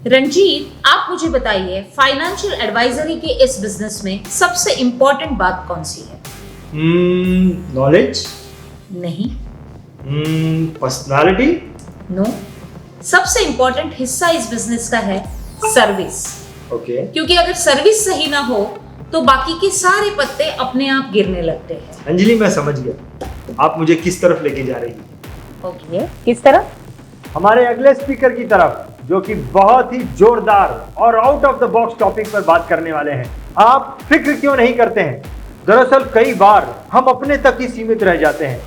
रंजीत, आप मुझे बताइए, फाइनेंशियल एडवाइजरी के इस बिजनेस में सबसे इंपॉर्टेंट बात कौन सी है? नॉलेज। नहीं। पर्सनालिटी। नो। सबसे इंपॉर्टेंट हिस्सा इस बिजनेस का है सर्विस। ओके। क्योंकि अगर सर्विस सही ना हो तो बाकी के सारे पत्ते अपने आप गिरने लगते हैं। अंजलि, मैं समझ गया आप मुझे किस तरफ लेके जा रही हैं। ओके, किस तरह? हमारे अगले स्पीकर की तरफ, जो कि बहुत ही जोरदार और out of the box topic पर बात करने वाले हैं। आप फिक्र क्यों नहीं करते हैं? दरअसल कई बार हम अपने तक ही सीमित रह जाते हैं।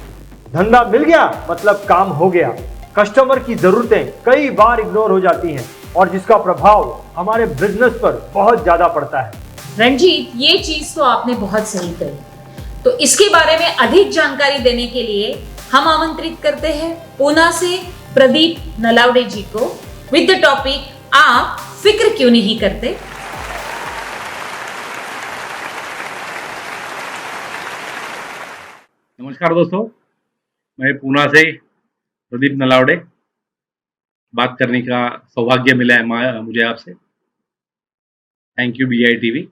धंधा मिल गया मतलब काम हो गया। कस्टमर की जरूरतें कई बार इग्नोर हो जाती हैं और जिसका प्रभाव हमारे बिजनेस पर बहुत ज्यादा पड़ता है। रंजीत, ये चीज तो आपने बहुत सही कही। तो इसके बारे में अधिक जानकारी देने के लिए हम आमंत्रित करते हैं पूना से प्रदीप नलावड़े जी को विद द टॉपिक आप फिक्र क्यों नहीं करते। नमस्कार दोस्तों, मैं पूना से प्रदीप नलावड़े बात करने का सौभाग्य मिला है मुझे आपसे। Thank you BI TV।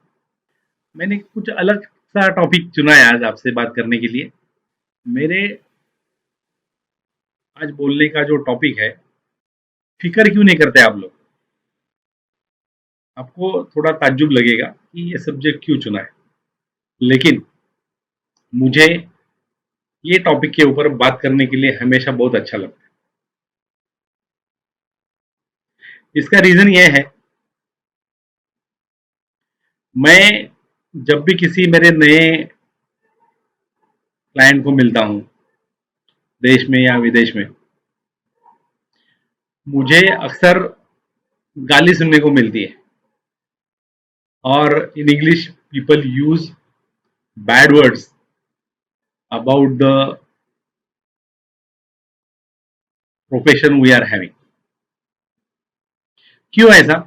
मैंने कुछ अलग सा टॉपिक चुना है आज आपसे बात करने के लिए। मेरे आज बोलने का जो टॉपिक है, फिक्र क्यों नहीं करते आप लोग। आपको थोड़ा ताज्जुब लगेगा कि ये सब्जेक्ट क्यों चुना है, लेकिन मुझे ये टॉपिक के ऊपर बात करने के लिए हमेशा बहुत अच्छा लगता है। इसका रीजन ये है, मैं जब भी किसी मेरे नए क्लाइंट को मिलता हूँ, देश में या विदेश में, मुझे अक्सर गाली सुनने को मिलती है। और in English people use bad words about the profession we are having. क्यों ऐसा?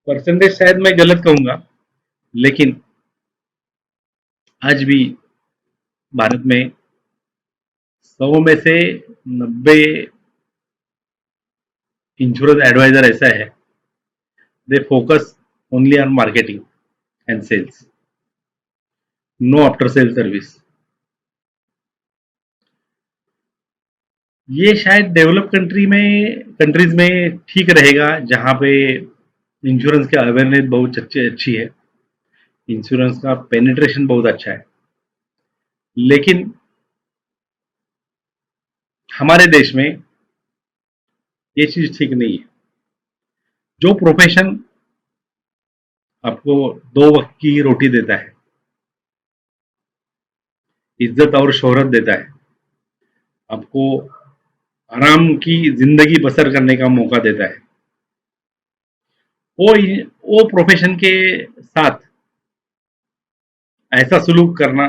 परसेंटेज शायद मैं गलत कहूंगा, लेकिन आज भी भारत में 100 में से 90 इंश्योरेंस एडवाइजर ऐसा है, they focus only on marketing and sales, no after sale service. ये शायद डेवलप कंट्रीज में ठीक रहेगा, जहां पे इंश्योरेंस की अवेयरनेस बहुत अच्छी है, इंश्योरेंस का पेनिट्रेशन बहुत अच्छा है। लेकिन हमारे देश में ये चीज ठीक नहीं है। जो प्रोफेशन आपको 2 वक्त की रोटी देता है, इज्जत और शोहरत देता है, आपको आराम की जिंदगी बसर करने का मौका देता है, वो वो प्रोफेशन के साथ ऐसा सुलूक करना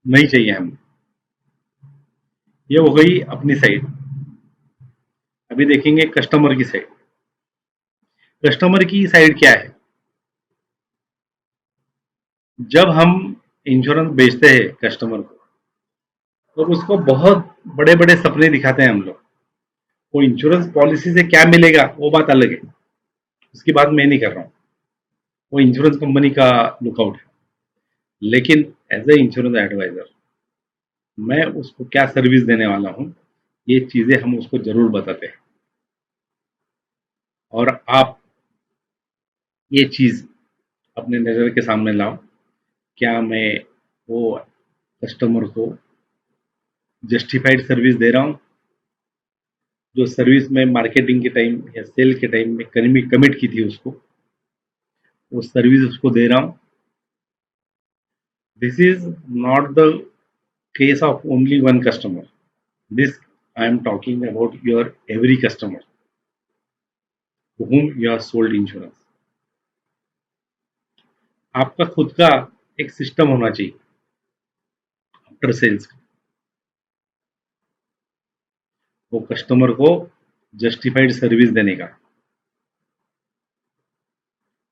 नहीं चाहिए हमें। ये हो गई अपनी साइड। अभी देखेंगे कस्टमर की साइड। कस्टमर की साइड क्या है? जब हम इंश्योरेंस बेचते हैं कस्टमर को, तो उसको बहुत बड़े बड़े सपने दिखाते हैं हम लोग। वो इंश्योरेंस पॉलिसी से क्या मिलेगा वो बात अलग है, उसकी बात मैं नहीं कर रहा हूँ, वो इंश्योरेंस कंपनी का लुकआउट है। लेकिन एज ए इंश्योरेंस एडवाइजर मैं उसको क्या सर्विस देने वाला हूँ, ये चीजें हम उसको जरूर बताते हैं। और आप ये चीज अपने नजर के सामने लाओ, क्या मैं वो कस्टमर को जस्टिफाइड सर्विस दे रहा हूँ? जो सर्विस में मार्केटिंग के टाइम या सेल के टाइम में कमिट की थी उसको, वो सर्विस उसको दे रहा हूँ? This is not the case of only one customer, this I am talking about your every customer to whom you have sold insurance। आपका खुद का एक सिस्टम होना चाहिए आफ्टर सेल्स, वो कस्टमर को जस्टिफाइड सर्विस देने का।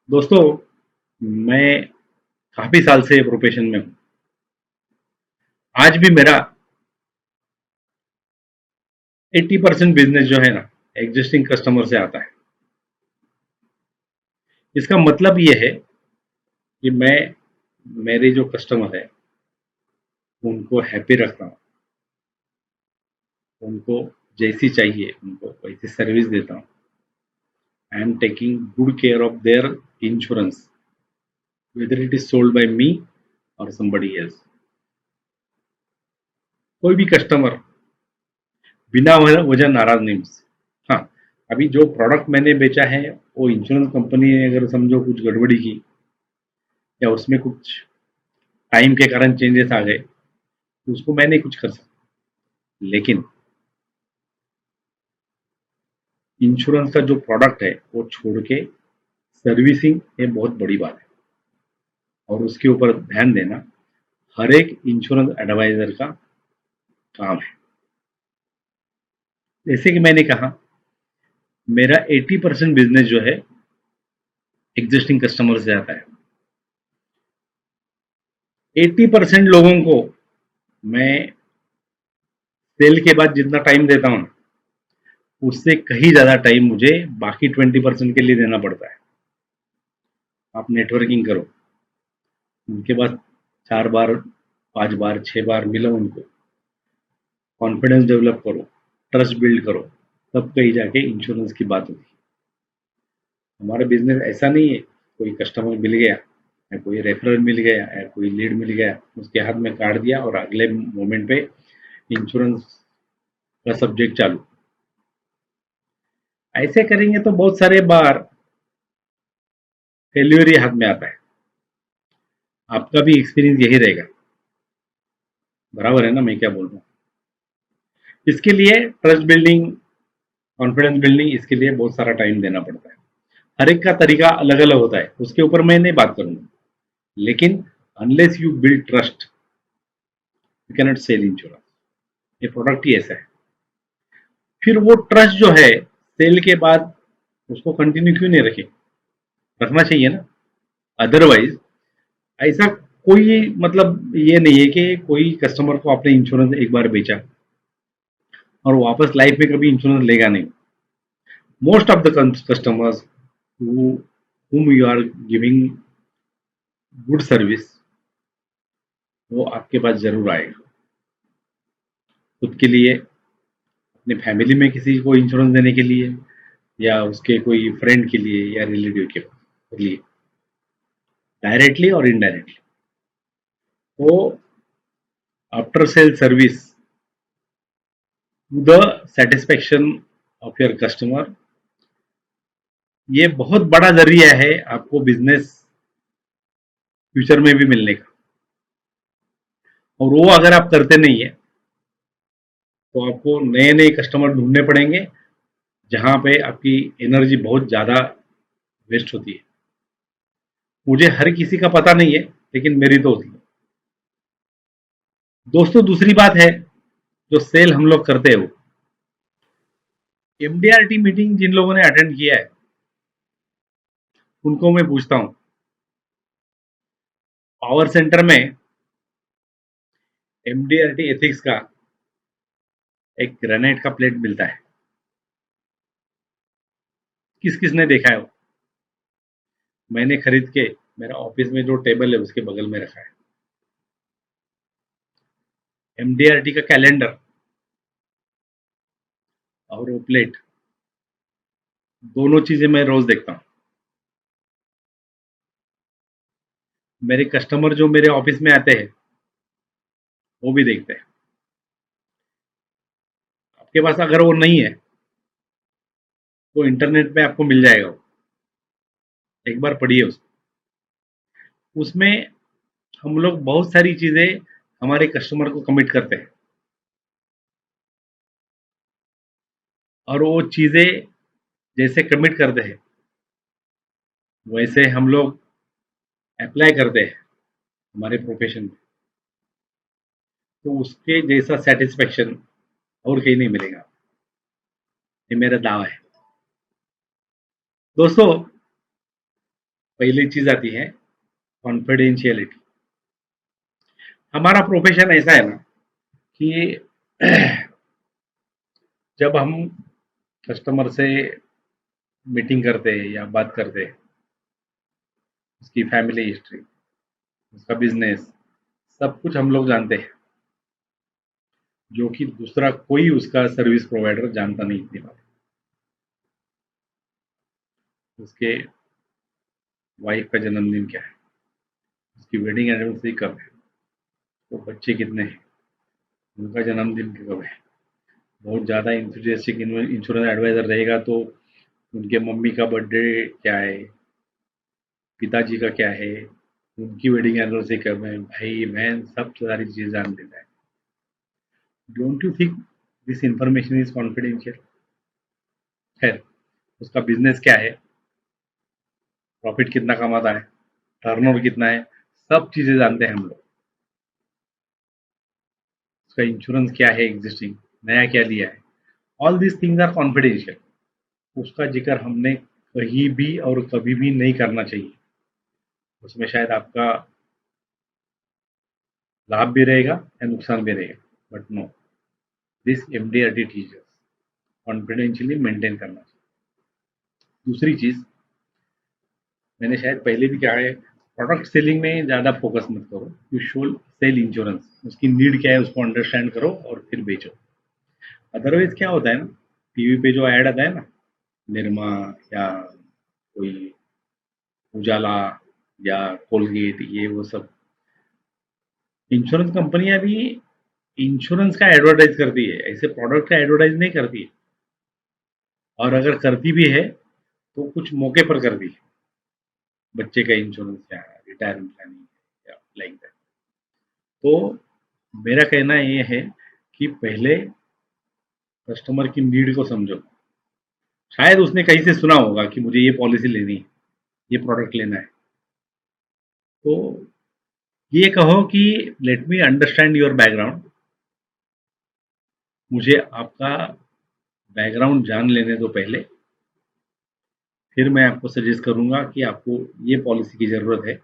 दोस्तों, मैं काफी साल से प्रोफेशन में हूं। आज भी मेरा 80% बिजनेस जो है ना, एग्जिस्टिंग कस्टमर से आता है। इसका मतलब ये है कि मैं मेरे जो कस्टमर है उनको हैप्पी रखता हूँ, उनको जैसी चाहिए उनको वैसी सर्विस देता हूँ। I am taking good care of their insurance, whether it is sold by me or somebody else। कोई भी कस्टमर बिना वजह नाराज नहीं मुझसे। हाँ, अभी जो प्रोडक्ट मैंने बेचा है वो इंश्योरेंस कंपनी ने अगर समझो कुछ गड़बड़ी की या उसमें कुछ टाइम के कारण चेंजेस आ गए तो उसको मैं नहीं कुछ कर सकता, लेकिन इंश्योरेंस का जो प्रोडक्ट है वो छोड़ के सर्विसिंग ये बहुत बड़ी बात है और उसके ऊपर ध्यान देना हर एक इंश्योरेंस एडवाइजर का काम है। जैसे कि मैंने कहा, मेरा 80% बिजनेस जो है एग्जिस्टिंग कस्टमर से आता है। 80% लोगों को मैं सेल के बाद जितना टाइम देता हूँ उससे कहीं ज्यादा टाइम मुझे बाकी 20% के लिए देना पड़ता है। आप नेटवर्किंग करो, उनके पास 4 बार 5 बार 6 बार मिलो, उनको कॉन्फिडेंस डेवलप करो, ट्रस्ट बिल्ड करो, तब कहीं जाके इंश्योरेंस की बात होती है। हमारा बिजनेस ऐसा नहीं है कोई कस्टमर मिल गया या कोई रेफरल मिल गया या कोई लीड मिल गया उसके हाथ में कार्ड दिया और अगले मोमेंट पे इंश्योरेंस का सब्जेक्ट चालू। ऐसे करेंगे तो बहुत सारे बार फेल्यूर ही हाथ में आता है। आपका भी एक्सपीरियंस यही रहेगा, बराबर है ना मैं क्या बोल रहा हूँ? इसके लिए ट्रस्ट बिल्डिंग, कॉन्फिडेंस बिल्डिंग, इसके लिए बहुत सारा टाइम देना पड़ता है। हर एक का तरीका अलग अलग होता है, उसके ऊपर मैं नहीं बात करूंगा, लेकिन unless you build trust you cannot sell insurance. ये प्रोडक्ट ही ऐसा है। फिर वो ट्रस्ट जो है सेल के बाद उसको कंटिन्यू क्यों नहीं रखे, रखना चाहिए ना। अदरवाइज ऐसा कोई मतलब ये नहीं है कि कोई कस्टमर को आपने इंश्योरेंस एक बार बेचा और वापस लाइफ में कभी इंश्योरेंस लेगा नहीं। Most of the customers whom you are giving good service वो आपके पास जरूर आएगा। खुद के लिए, अपने फैमिली में किसी को इंश्योरेंस देने के लिए या उसके कोई फ्रेंड के लिए या रिलेटिव के लिए, डायरेक्टली और इनडायरेक्टली। तो after sale service to the satisfaction of your customer, ये बहुत बड़ा जरिया है आपको बिजनेस फ्यूचर में भी मिलने का। और वो अगर आप करते नहीं है तो आपको नए नए कस्टमर ढूंढने पड़ेंगे जहां पे आपकी एनर्जी बहुत ज्यादा वेस्ट होती है। मुझे हर किसी का पता नहीं है, लेकिन मेरी तो होती है। दोस्तों, दूसरी बात है जो सेल हम लोग करते हैं, वो एमडीआरटी मीटिंग जिन लोगों ने अटेंड किया है उनको मैं पूछता हूं, पावर सेंटर में एमडीआरटी एथिक्स का एक ग्रेनाइट का प्लेट मिलता है, किस किस ने देखा है वो? मैंने खरीद के मेरा ऑफिस में जो टेबल है उसके बगल में रखा है। एमडीआरटी का कैलेंडर और वो प्लेट, दोनों चीजें मैं रोज देखता हूँ। मेरे कस्टमर जो मेरे ऑफिस में आते हैं वो भी देखते हैं। आपके पास अगर वो नहीं है तो इंटरनेट पे आपको मिल जाएगा वो, एक बार पढ़िए उसको। उसमें हम लोग बहुत सारी चीजें हमारे कस्टमर को कमिट करते हैं और वो चीजें जैसे कमिट करते हैं वैसे हम लोग अप्लाई करते हैं हमारे प्रोफेशन में, तो उसके जैसा सेटिस्फेक्शन और कहीं नहीं मिलेगा। ये मेरा दावा है। दोस्तों, पहली चीज आती है कॉन्फिडेंशियलिटी। हमारा प्रोफेशन ऐसा है ना कि जब हम कस्टमर से मीटिंग करते हैं या बात करते हैं उसकी फैमिली हिस्ट्री, उसका बिजनेस, सब कुछ हम लोग जानते हैं, जो कि दूसरा कोई उसका सर्विस प्रोवाइडर जानता नहीं इतनी बात। उसके वाइफ का जन्मदिन क्या है, उसकी वेडिंग एनिवर्सरी कब है, वो बच्चे कितने हैं, उनका जन्मदिन कब है। बहुत ज़्यादा इंथुजियास्टिक इंश्योरेंस एडवाइजर रहेगा तो उनके मम्मी का बर्थडे क्या है, पिताजी का क्या है, उनकी वेडिंग एनिवर्सरी कब है, भाई बहन सब सारी चीज़ जान लेता है। Don't you think this information is confidential? खैर, उसका बिजनेस क्या है, प्रॉफिट कितना कमाता है, टर्नओवर कितना है, सब चीज़ें जानते हैं हम लोग। उसका इंश्योरेंस क्या है एग्जिस्टिंग, नया क्या लिया है, all this things are confidential. उसका जिक्र हमने कहीं भी और कभी भी नहीं करना चाहिए। उसमें शायद आपका लाभ भी रहेगा या नुकसान भी रहेगा, but no, this MDRT teachers confidentially maintain करना चाहिए। दूसरी चीज मैंने शायद पहले भी कहा है, प्रोडक्ट सेलिंग में ज़्यादा फोकस मत करो, यू शुड सेल इंश्योरेंस। उसकी नीड क्या है उसको अंडरस्टैंड करो और फिर बेचो। अदरवाइज क्या होता है ना, टीवी पे जो ऐड आता है ना, निरमा या कोई उजाला या कोलगेट, ये वो सब इंश्योरेंस कंपनियां भी इंश्योरेंस का एडवर्टाइज करती है, ऐसे प्रोडक्ट का एडवर्टाइज नहीं करती है। और अगर करती भी है तो कुछ मौके पर करती है, बच्चे का इंश्योरेंस या रिटायरमेंट प्लानिंग या लाइक दैट। तो मेरा कहना ये है कि पहले कस्टमर की नीड को समझो। शायद उसने कहीं से सुना होगा कि मुझे ये पॉलिसी लेनी है, ये प्रोडक्ट लेना है, तो ये कहो कि let me understand your background, मुझे आपका बैकग्राउंड जान लेने दो पहले, फिर मैं आपको सजेस्ट करूंगा कि आपको ये पॉलिसी की ज़रूरत है।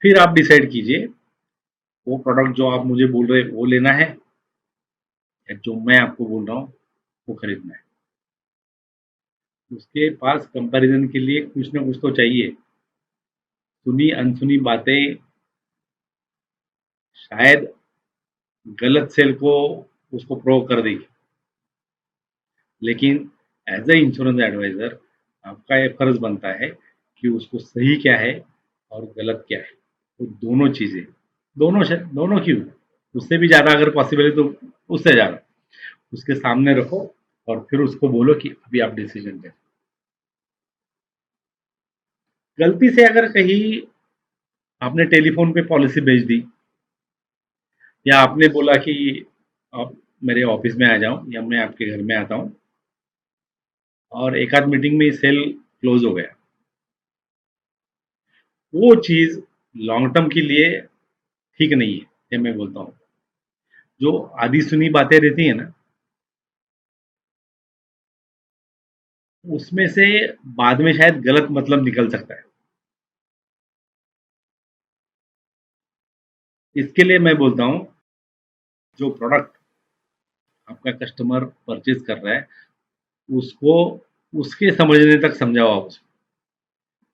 फिर आप डिसाइड कीजिए वो प्रोडक्ट जो आप मुझे बोल रहे हैं वो लेना है या जो मैं आपको बोल रहा हूँ वो खरीदना है। उसके पास कंपैरिजन के लिए कुछ ना कुछ तो चाहिए। सुनी अनसुनी बातें शायद गलत सेल को उसको प्रोव कर देगी, लेकिन एज ए इंश्योरेंस एडवाइजर आपका ये फर्ज बनता है कि उसको सही क्या है और गलत क्या है, वो दोनों चीजें, दोनों क्यों, उससे भी ज्यादा अगर पॉसिबल है तो उससे ज्यादा उसके सामने रखो और फिर उसको बोलो कि अभी आप डिसीजन लें। गलती से अगर कहीं आपने टेलीफोन पे पॉलिसी भेज दी या आपने बोला कि आप मेरे ऑफिस में आ जाओ या मैं आपके घर में आता हूँ और एक आध मीटिंग में सेल क्लोज हो गया, वो चीज लॉन्ग टर्म के लिए ठीक नहीं है। ये मैं बोलता हूँ, जो आधी सुनी बातें रहती है ना, उसमें से बाद में शायद गलत मतलब निकल सकता है। इसके लिए मैं बोलता हूँ, जो प्रोडक्ट आपका कस्टमर परचेज कर रहा है उसको उसके समझने तक समझाओ आप उसको,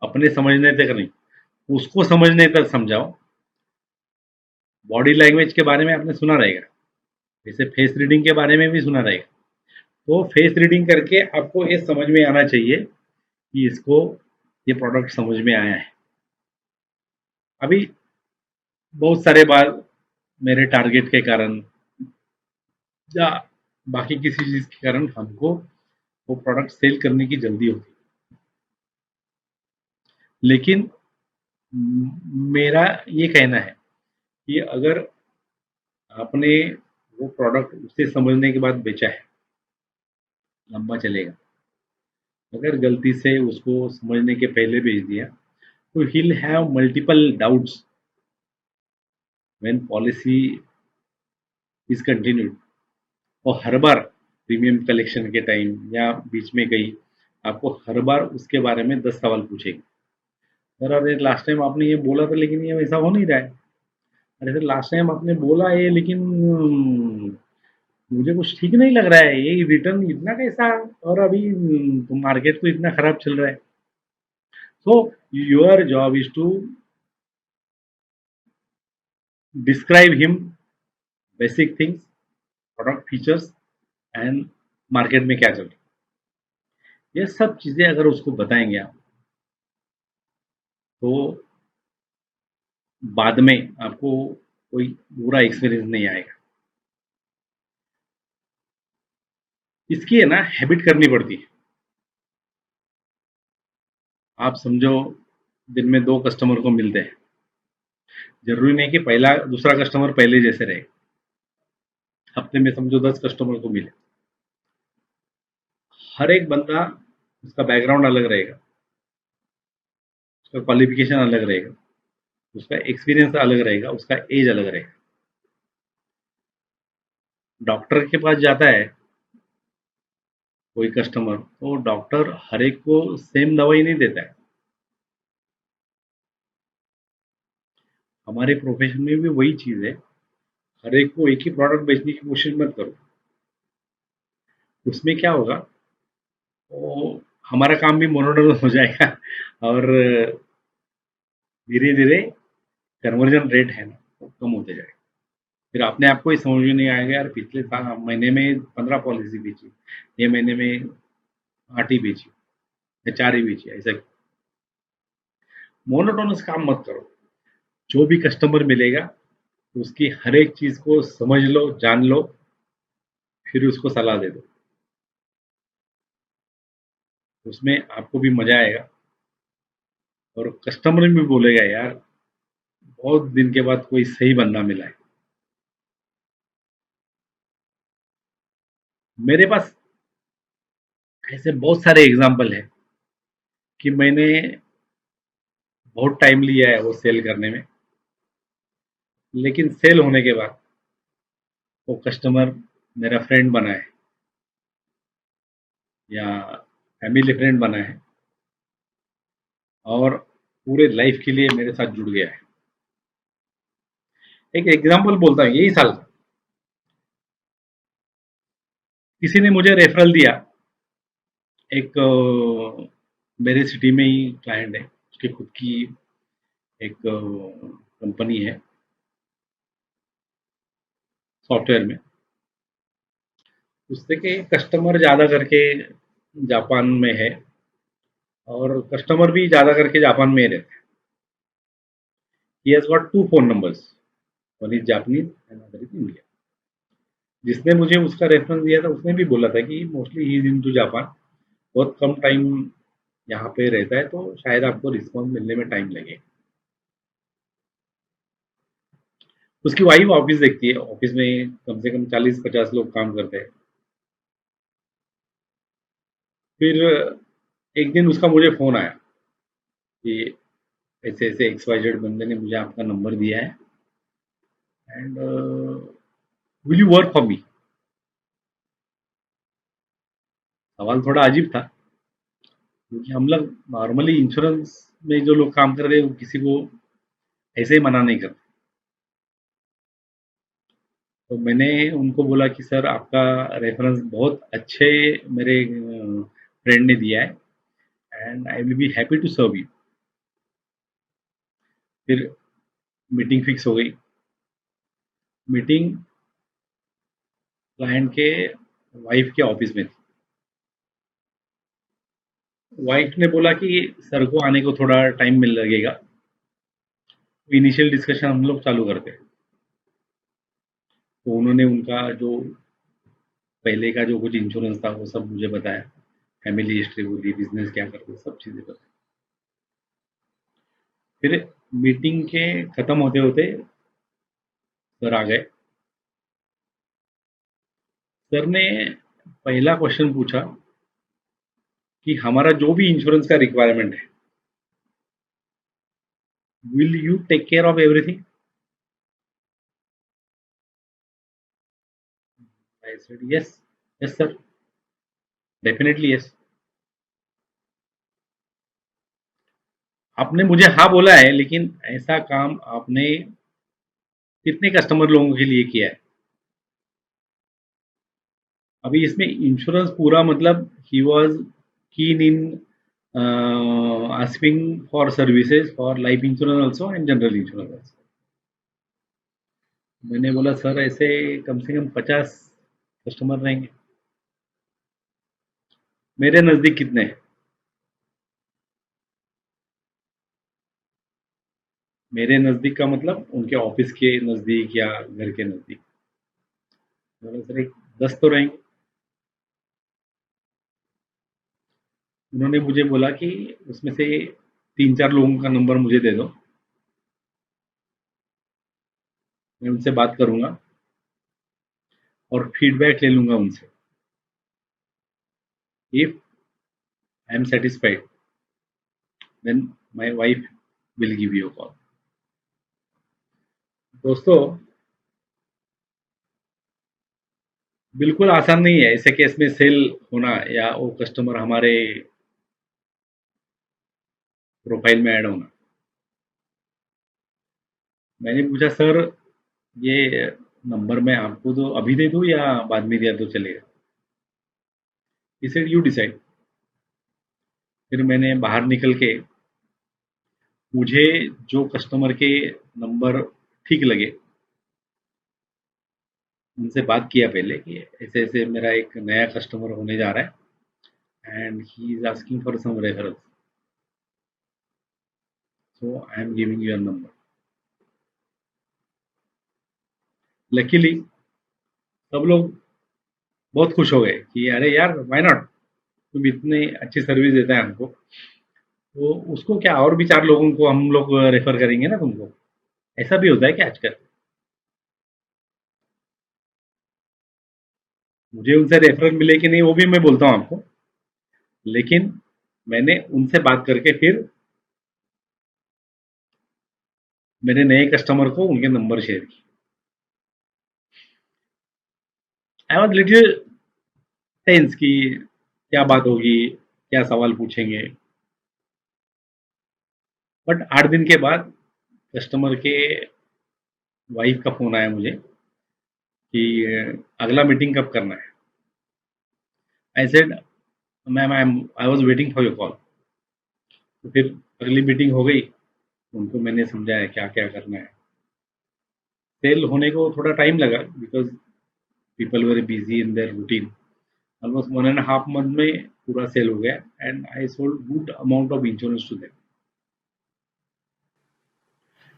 अपने समझने तक नहीं, उसको समझने तक समझाओ। बॉडी लैंग्वेज के बारे में आपने सुना रहेगा, जैसे फेस रीडिंग के बारे में भी सुना रहेगा। तो फेस रीडिंग करके आपको ये समझ में आना चाहिए कि इसको ये प्रोडक्ट समझ में आया है। अभी बहुत सारे बार मेरे टारगेट के कारण या बाकी किसी चीज के कारण हमको वो प्रोडक्ट सेल करने की जल्दी होती है, लेकिन मेरा ये कहना है कि अगर आपने वो प्रोडक्ट उसे समझने के बाद बेचा है, लंबा चलेगा। अगर गलती से उसको समझने के पहले बेच दिया तो he'll have multiple doubts when policy is continued। और हर बार प्रीमियम कलेक्शन के टाइम या बीच में गई, आपको हर बार उसके बारे में 10 सवाल पूछेगी। सर अरे लास्ट टाइम आपने ये बोला था लेकिन ये वैसा हो नहीं रहा है। अरे सर लास्ट टाइम आपने बोला ये लेकिन मुझे कुछ ठीक नहीं लग रहा है, ये रिटर्न इतना कैसा, और अभी तो मार्केट तो इतना खराब चल रहा है। So your job is to describe him basic things, product features and market में क्या चल रहा है, ये सब चीजें अगर उसको बताएंगे आप, तो बाद में आपको कोई बुरा एक्सपीरियंस नहीं आएगा। इसकी है ना हैबिट करनी पड़ती है। आप समझो दिन में 2 कस्टमर को मिलते हैं, जरूरी नहीं कि पहला दूसरा कस्टमर पहले जैसे रहे। हफ्ते में समझो 10 कस्टमर को मिले, हर एक बंदा उसका बैकग्राउंड अलग रहेगा, उसका क्वालिफिकेशन अलग रहेगा, उसका एक्सपीरियंस अलग रहेगा, उसका एज अलग रहेगा। डॉक्टर के पास जाता है कोई कस्टमर, तो डॉक्टर हर एक को सेम दवाई नहीं देता है। हमारे प्रोफेशन में भी वही चीज है, हर एक को एक ही प्रोडक्ट बेचने की कोशिश मत करो। उसमें क्या होगा, तो हमारा काम भी मोनोटोनस हो जाएगा और धीरे धीरे कन्वर्जन रेट है ना वो कम होते जाएगा। फिर अपने आप को ही समझ में नहीं आएगा, यार पिछले महीने में 15 पॉलिसी बेची, ये महीने में 8 ही बेची या 4 ही बेची। ऐसा मोनोटोनस काम मत करो। जो भी कस्टमर मिलेगा उसकी हर एक चीज को समझ लो, जान लो, फिर उसको सलाह दे दो। उसमें आपको भी मजा आएगा और कस्टमर भी बोलेगा, यार बहुत दिन के बाद कोई सही बंदा मिला है। मेरे पास ऐसे बहुत सारे एग्जाम्पल है कि मैंने बहुत टाइम लिया है वो सेल करने में, लेकिन सेल होने के बाद वो कस्टमर मेरा फ्रेंड बना है या फैमिली फ्रेंड बना है और पूरे लाइफ के लिए मेरे साथ जुड़ गया है। एक एग्जाम्पल बोलता हूँ, यही साल किसी ने मुझे रेफरल दिया। एक मेरे सिटी में ही क्लाइंट है, उसकी खुद की एक कंपनी है सॉफ्टवेयर में। उससे के कस्टमर ज़्यादा करके जापान में है और कस्टमर भी ज़्यादा करके जापान में ही रहते हैं। He has got 2 phone numbers, one is Japanese and other is India. जिसने मुझे उसका रेफरेंस दिया था उसने भी बोला था कि mostly he is into Japan, बहुत कम टाइम यहाँ पे रहता है, तो शायद आपको रिस्पॉन्स मिलने में टाइम लगेगा। उसकी वाइफ ऑफिस देखती है, ऑफिस में कम से कम 40-50 लोग काम करते हैं। फिर एक दिन उसका मुझे फ़ोन आया कि ऐसे ऐसे XYZ बंदे ने मुझे आपका नंबर दिया है and will you work for me. सवाल थोड़ा अजीब था क्योंकि हम लोग नॉर्मली इंश्योरेंस में जो लोग काम कर रहे हैं वो किसी को ऐसे ही मना नहीं करते। तो मैंने उनको बोला कि सर आपका रेफरेंस बहुत अच्छे मेरे फ्रेंड ने दिया है and I will be happy to serve you. फिर मीटिंग फिक्स हो गई। मीटिंग क्लाइंट के वाइफ के ऑफिस में थी। वाइफ ने बोला कि सर को आने को थोड़ा टाइम मिल लगेगा, इनिशियल डिस्कशन हम लोग चालू करते हैं। तो उन्होंने उनका जो पहले का जो कुछ इंश्योरेंस था वो सब मुझे बताया, फैमिली हिस्ट्री बोली, बिजनेस क्या करते, सब चीज़ें बताई। फिर मीटिंग के खत्म होते होते सर आ गए। सर ने पहला क्वेश्चन पूछा कि हमारा जो भी इंश्योरेंस का रिक्वायरमेंट है, will you take care of everything? I said yes, yes sir, definitely yes. आपने मुझे हाँ बोला है, लेकिन ऐसा काम आपने कितने कस्टमर लोगों के लिए किया है? अभी इसमें इंश्योरेंस पूरा मतलब ही वॉज कीन इन asking for services for life insurance also and general insurance also. मैंने बोला सर ऐसे कम से कम 50 कस्टमर रहेंगे। मेरे नज़दीक कितने हैं? मेरे नज़दीक का मतलब उनके ऑफिस के नज़दीक या घर के नज़दीक। बोला सर एक 10 तो रहेंगे। उन्होंने मुझे बोला कि उसमें से 3-4 लोगों का नंबर मुझे दे दो, मैं उनसे बात करूंगा और फीडबैक ले लूंगा उनसे। If I am satisfied then my wife will give you call. दोस्तों, बिल्कुल आसान नहीं है ऐसे केस में सेल होना या वो कस्टमर हमारे प्रोफाइल में ऐड होना। मैंने पूछा सर ये नंबर मैं आपको तो अभी दे दूं या बाद में दिया तो चलेगा? He said you decide. फिर मैंने बाहर निकल के मुझे जो कस्टमर के नंबर ठीक लगे उनसे बात किया पहले कि ऐसे ऐसे मेरा एक नया कस्टमर होने जा रहा है and he is asking for some referrals, so I am giving your number. Luckily सब लोग बहुत खुश हो गए कि अरे यार व्हाई नॉट, तुम इतनी अच्छी सर्विस देता है हमको तो उसको क्या और भी 4 लोगों को हम लोग रेफर करेंगे ना तुमको। ऐसा भी होता है क्या आजकल? मुझे उनसे रेफरल मिले कि नहीं वो भी मैं बोलता हूँ आपको, लेकिन मैंने उनसे बात करके फिर मेरे नए कस्टमर को उनके नंबर शेयर किए। आई वॉज लिटिल टेंस कि क्या बात होगी, क्या सवाल पूछेंगे। बट 8 दिन के बाद कस्टमर के वाइफ का फोन आया मुझे कि अगला मीटिंग कब करना है। I said ma'am I was waiting for your call. तो फिर अगली मीटिंग हो गई, उनको मैंने समझाया क्या क्या करना है। सेल होने को थोड़ा टाइम लगा because people very busy in their routine. Almost 1.5 month में पूरा सेल हो गया and I sold good amount of insurance to them.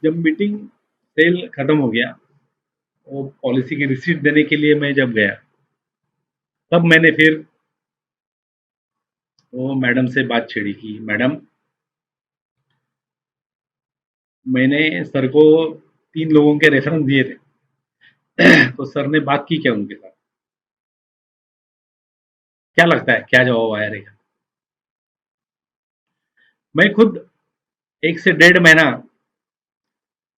जब मीटिंग सेल खत्म हो गया, वो पॉलिसी की रिसीट देने के लिए मैं जब गया तब मैंने फिर वो मैडम से बात छेड़ी कि मैडम मैंने सर को 3 लोगों के रेफरेंस दिए थे तो सर ने बात की क्या उनके साथ? क्या लगता है क्या जवाब आया रहेगा? मैं खुद 1 से 1.5 महीना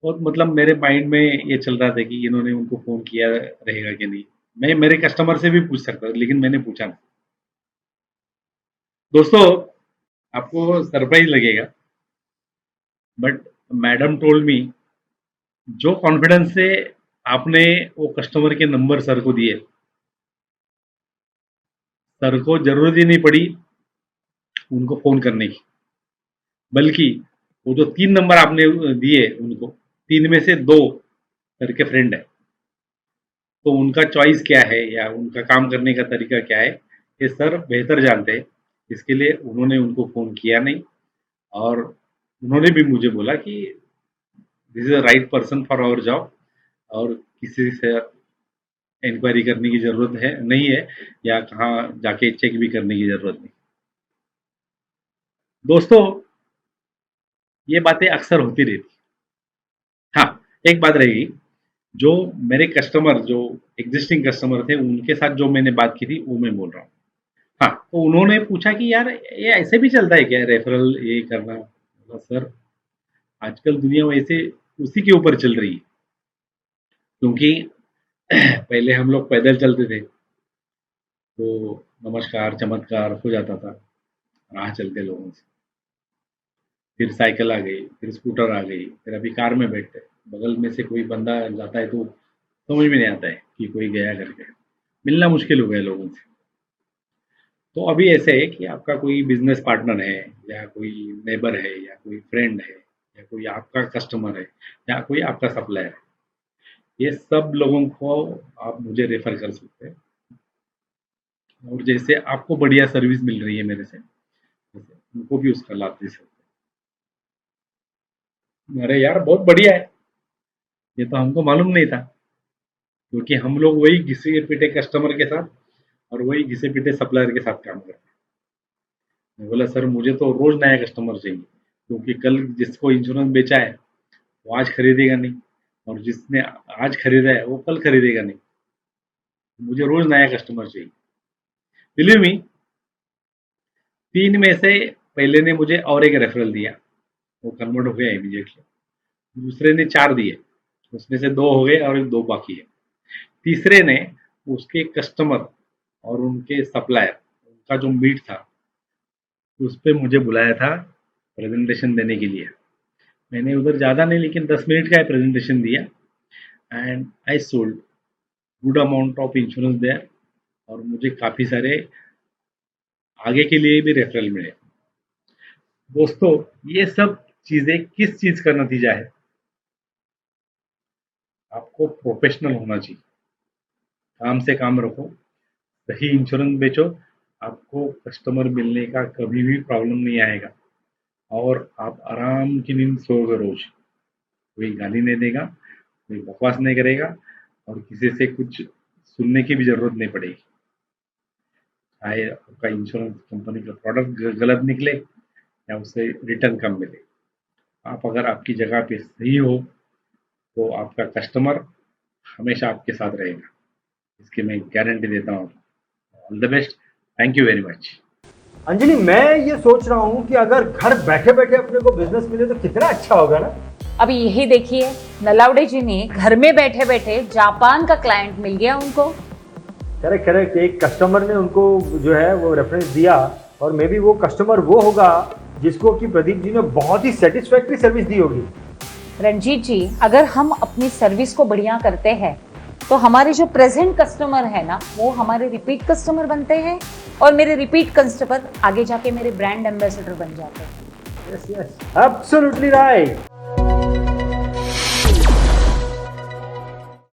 बहुत मतलब मेरे माइंड में ये चल रहा था कि इन्होंने उनको फोन किया रहेगा कि नहीं। मैं मेरे कस्टमर से भी पूछ सकता था लेकिन मैंने पूछा नहीं। दोस्तों, आपको सरप्राइज लगेगा बट मैडम टोल्ड मी जो कॉन्फिडेंस से आपने वो कस्टमर के नंबर सर को दिए, सर को जरूरत ही नहीं पड़ी उनको फोन करने की, बल्कि वो जो 3 नंबर आपने दिए उनको 3 में से 2 सर के फ्रेंड है। तो उनका चॉइस क्या है या उनका काम करने का तरीका क्या है ये सर बेहतर जानते हैं। इसके लिए उन्होंने उनको फ़ोन किया नहीं और उन्होंने भी मुझे बोला कि this is a right person for our job और किसी से इंक्वायरी करने की ज़रूरत है नहीं है या कहाँ जाके चेक भी करने की ज़रूरत नहीं। दोस्तों, ये बातें अक्सर होती रहती। हाँ, एक बात रहेगी, जो मेरे कस्टमर जो एग्जिस्टिंग कस्टमर थे उनके साथ जो मैंने बात की थी वो मैं बोल रहा हूँ। हाँ, तो उन्होंने पूछा कि यार ये ऐसे भी चलता है क्या रेफरल ये करना? बोला सर आजकल दुनिया वैसे उसी के ऊपर चल रही है, क्योंकि पहले हम लोग पैदल चलते थे तो नमस्कार चमत्कार हो जाता था राह चलते लोगों से। फिर साइकिल आ गई, फिर स्कूटर आ गई, फिर अभी कार में बैठते बगल में से कोई बंदा जाता है तो समझ में नहीं आता है कि कोई गया करके, मिलना मुश्किल हो गया लोगों से। तो अभी ऐसे है कि आपका कोई बिजनेस पार्टनर है या कोई नेबर है या कोई फ्रेंड है या कोई आपका कस्टमर है या कोई आपका सप्लायर है, ये सब लोगों को आप मुझे रेफर कर सकते हैं। और जैसे आपको बढ़िया सर्विस मिल रही है मेरे से, जैसे उनको भी उसका लाभ दे सकते हैं। अरे यार बहुत बढ़िया है, ये तो हमको मालूम नहीं था, क्योंकि हम लोग वही घिसे पिटे कस्टमर के साथ और वही घिसे पिटे सप्लायर के साथ काम करते हैं। मैं बोला सर मुझे तो रोज नया कस्टमर चाहिए, क्योंकि कल जिसको इंश्योरेंस बेचा है वो आज खरीदेगा नहीं, और जिसने आज खरीदा है वो कल खरीदेगा नहीं। मुझे रोज नया कस्टमर चाहिए। बिलीव मी, 3 में से पहले ने मुझे और एक रेफरल दिया, वो कन्वर्ट हो गया इमीडिएटली। दूसरे ने 4 दिए, उसमें से 2 हो गए और 2 बाकी है। तीसरे ने उसके कस्टमर और उनके सप्लायर, उनका जो मीट था उस पे मुझे बुलाया था प्रेजेंटेशन देने के लिए। मैंने उधर ज़्यादा नहीं लेकिन 10 मिनट का प्रेजेंटेशन दिया and I sold good amount of insurance there, और मुझे काफ़ी सारे आगे के लिए भी रेफरल मिले। दोस्तों ये सब चीज़ें किस चीज़ का नतीजा है? आपको प्रोफेशनल होना चाहिए, काम से काम रखो, सही इंश्योरेंस बेचो, आपको कस्टमर मिलने का कभी भी प्रॉब्लम नहीं आएगा और आप आराम की नींद सोओगे रोज। कोई गाली नहीं देगा, कोई बकवास नहीं करेगा और किसी से कुछ सुनने की भी जरूरत नहीं पड़ेगी। चाहे आपका इंश्योरेंस कंपनी का प्रोडक्ट गलत निकले या उसे रिटर्न कम मिले, आप अगर आपकी जगह पे सही हो तो आपका कस्टमर हमेशा आपके साथ रहेगा, इसकी मैं गारंटी देता हूँ। All the best, thank you very much. Anjali, मैं ये सोच रहा हूँ कि अगर घर बैठे बैठे अपने को बिजनेस मिले तो कितना अच्छा होगा ना। अभी यही देखिए, नलावड़े जी ने घर में बैठे बैठे जापान का क्लाइंट मिल गया उनको। करेक्ट करेक्ट, एक कस्टमर ने उनको जो है वो रेफरेंस दिया, और मे बी वो कस्टमर वो होगा जिसको कि प्रदीप जी ने बहुत ही सेटिस्फैक्ट्री सर्विस दी होगी। रंजीत जी, अगर हम अपनी सर्विस को बढ़िया करते हैं तो हमारे जो प्रेजेंट कस्टमर है ना, वो हमारे रिपीट कस्टमर बनते हैं और मेरे रिपीट कस्टमर आगे जाके मेरे ब्रांड एम्बेसडर बन जाते हैं। Yes yes, absolutely right.